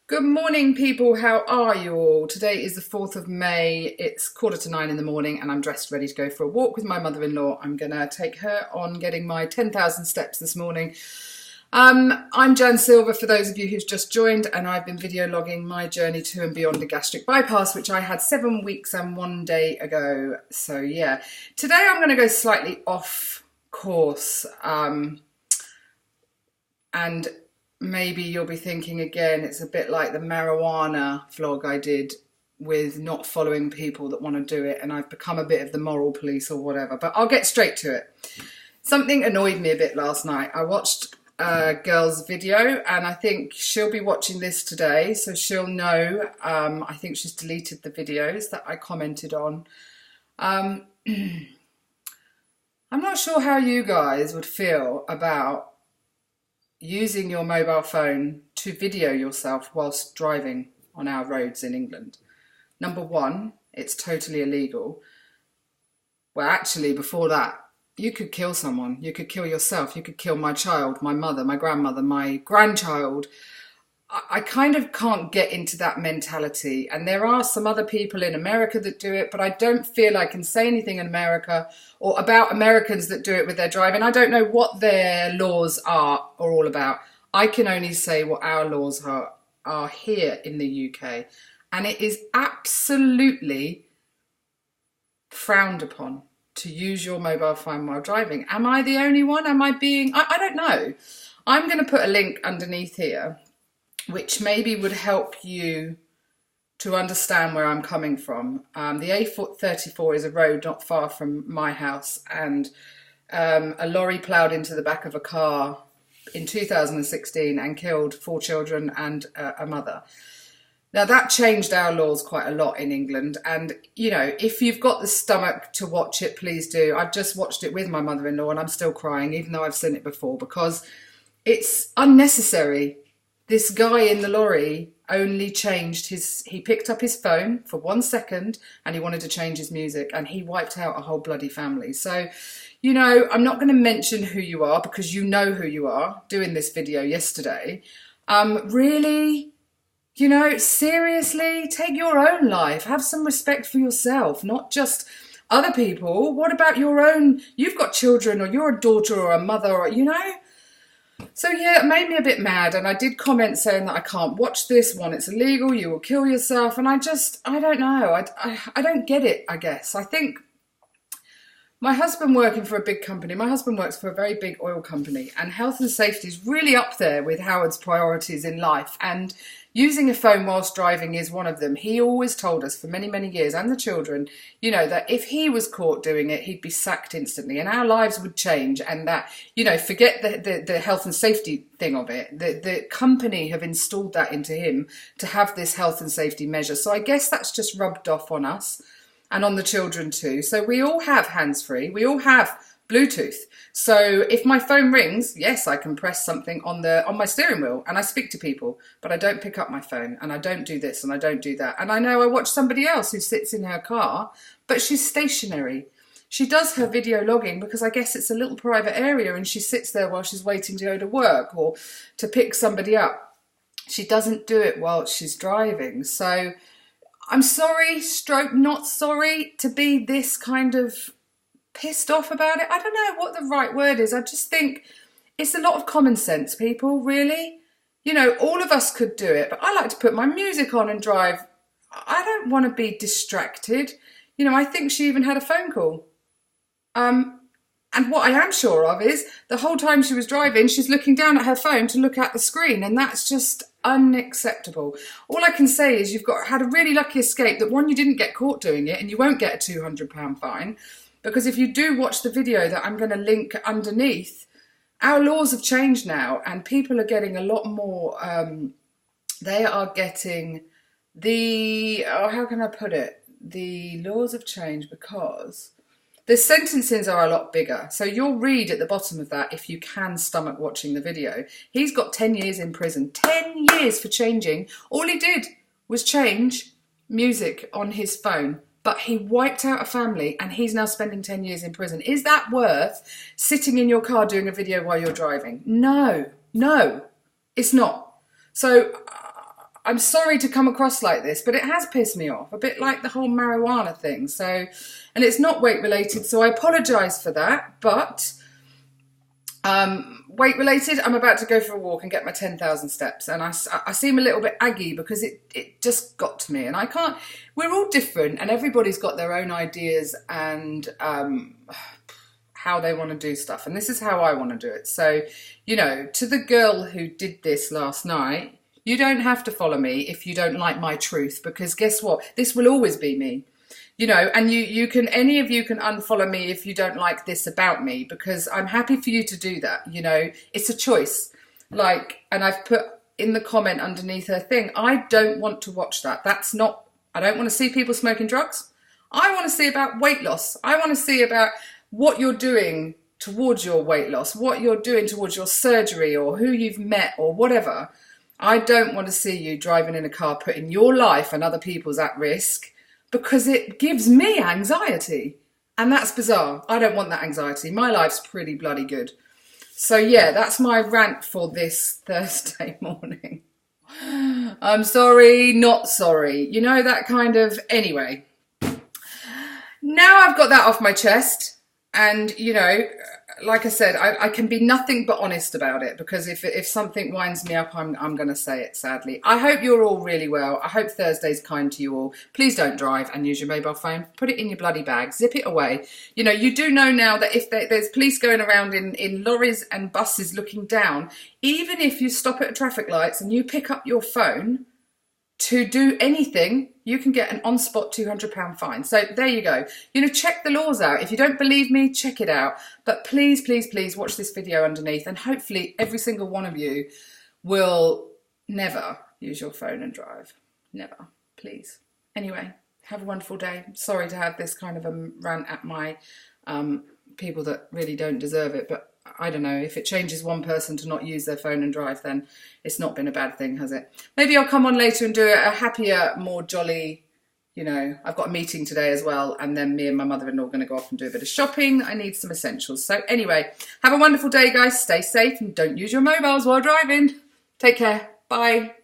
Good morning, people. How are you all? Today is the 4th of May. It's 8:45 in the morning and I'm dressed ready to go for a walk with my mother-in-law. I'm going to take her on getting my 10,000 steps this morning. I'm Jan Silver, for those of you who've just joined, and I've been video logging my journey to and beyond a gastric bypass, which I had 7 weeks and 1 day ago. So yeah, today I'm going to go slightly off course, and maybe you'll be thinking again, it's a bit like the marijuana vlog I did with not following people that want to do it, and I've become a bit of the moral police or whatever, but I'll get straight to it. Something annoyed me a bit last night. I watched a girl's video, and I think she'll be watching this today, so she'll know. I think she's deleted the videos that I commented on. I'm not sure how you guys would feel about using your mobile phone to video yourself whilst driving on our roads in England. Number one, it's totally illegal. Well, actually, before that, you could kill someone. You could kill yourself. You could kill my child, my mother, my grandmother, my grandchild. I kind of can't get into that mentality. And there are some other people in America that do it, but I don't feel I can say anything in America or about Americans that do it with their driving. I don't know what their laws are all about. I can only say what our laws are here in the UK. And it is absolutely frowned upon to use your mobile phone while driving. Am I the only one? Am I being... I don't know. I'm going to put a link underneath here which maybe would help you to understand where I'm coming from. The A34 is a road not far from my house, and a lorry ploughed into the back of a car in 2016 and killed 4 children and a mother. Now, that changed our laws quite a lot in England, and, you know, if you've got the stomach to watch it, please do. I've just watched it with my mother-in-law and I'm still crying, even though I've seen it before, because it's unnecessary. This guy in the lorry only changed he picked up his phone for 1 second and he wanted to change his music, and he wiped out a whole bloody family. So, you know, I'm not going to mention who you are because you know who you are doing this video yesterday. Really, you know, seriously, take your own life. Have some respect for yourself, not just other people. What about your own? You've got children, or you're a daughter or a mother, or, you know. So yeah, it made me a bit mad, and I did comment saying that I can't watch this one, it's illegal, you will kill yourself, and I don't know, I don't get it, I guess. I think my husband working for a big company, my husband works for a very big oil company, and health and safety is really up there with Howard's priorities in life, and using a phone whilst driving is one of them. He always told us for many, many years, and the children, you know, that if he was caught doing it, he'd be sacked instantly and our lives would change, and that, you know, forget the health and safety thing of it. The company have installed that into him to have this health and safety measure. So I guess that's just rubbed off on us and on the children too. So we all have hands-free, we all have Bluetooth. So if my phone rings, yes, I can press something on my steering wheel and I speak to people, but I don't pick up my phone and I don't do this and I don't do that. And I know I watch somebody else who sits in her car, but she's stationary. She does her video logging because I guess it's a little private area, and she sits there while she's waiting to go to work or to pick somebody up. She doesn't do it while she's driving. So I'm sorry, stroke not sorry, to be this kind of pissed off about it. I don't know what the right word is. I just think it's a lot of common sense, people, really. You know, all of us could do it, but I like to put my music on and drive. I don't want to be distracted. You know, I think she even had a phone call. And what I am sure of is the whole time she was driving, she's looking down at her phone to look at the screen, and that's just unacceptable. All I can say is you've had a really lucky escape that, one, you didn't get caught doing it and you won't get a £200 fine. Because if you do watch the video that I'm going to link underneath, our laws have changed now, and people are getting a lot more, they are getting how can I put it? The laws have changed because the sentencings are a lot bigger. So you'll read at the bottom of that if you can stomach watching the video. He's got 10 years in prison. 10 years for changing. All he did was change music on his phone. But he wiped out a family and he's now spending 10 years in prison. Is that worth sitting in your car doing a video while you're driving? No, it's not. So I'm sorry to come across like this, but it has pissed me off, a bit like the whole marijuana thing. So, and it's not weight related, so I apologise for that. But weight related, I'm about to go for a walk and get my 10,000 steps, and I seem a little bit aggy because it just got to me, and I can't. We're all different, and everybody's got their own ideas and how they want to do stuff, and this is how I want to do it. So, you know, to the girl who did this last night, you don't have to follow me if you don't like my truth, because guess what? This will always be me. You know, and any of you can unfollow me if you don't like this about me, because I'm happy for you to do that. You know, it's a choice. Like, and I've put in the comment underneath her thing, I don't want to watch that. I don't want to see people smoking drugs. I want to see about weight loss. I want to see about what you're doing towards your weight loss, what you're doing towards your surgery, or who you've met, or whatever. I don't want to see you driving in a car putting your life and other people's at risk, because it gives me anxiety. And that's bizarre. I don't want that anxiety. My life's pretty bloody good. So yeah, that's my rant for this Thursday morning. I'm sorry, not sorry. You know, that kind of... Anyway. Now I've got that off my chest. And, you know, like I said, I can be nothing but honest about it, because if something winds me up, I'm going to say it, sadly. I hope you're all really well. I hope Thursday's kind to you all. Please don't drive and use your mobile phone. Put it in your bloody bag. Zip it away. You know, you do know now that if there's police going around in lorries and buses looking down, even if you stop at traffic lights and you pick up your phone to do anything, you can get an on-spot £200 fine. So there you go. You know, check the laws out. If you don't believe me, check it out. But please, please, please watch this video underneath, and hopefully every single one of you will never use your phone and drive. Never. Please. Anyway, have a wonderful day. Sorry to have this kind of a rant at my people that really don't deserve it, but I don't know, if it changes one person to not use their phone and drive, then it's not been a bad thing, has it? Maybe I'll come on later and do a happier, more jolly, you know, I've got a meeting today as well, and then me and my mother-in-law are going to go off and do a bit of shopping. I need some essentials. So anyway, have a wonderful day, guys. Stay safe and don't use your mobiles while driving. Take care. Bye.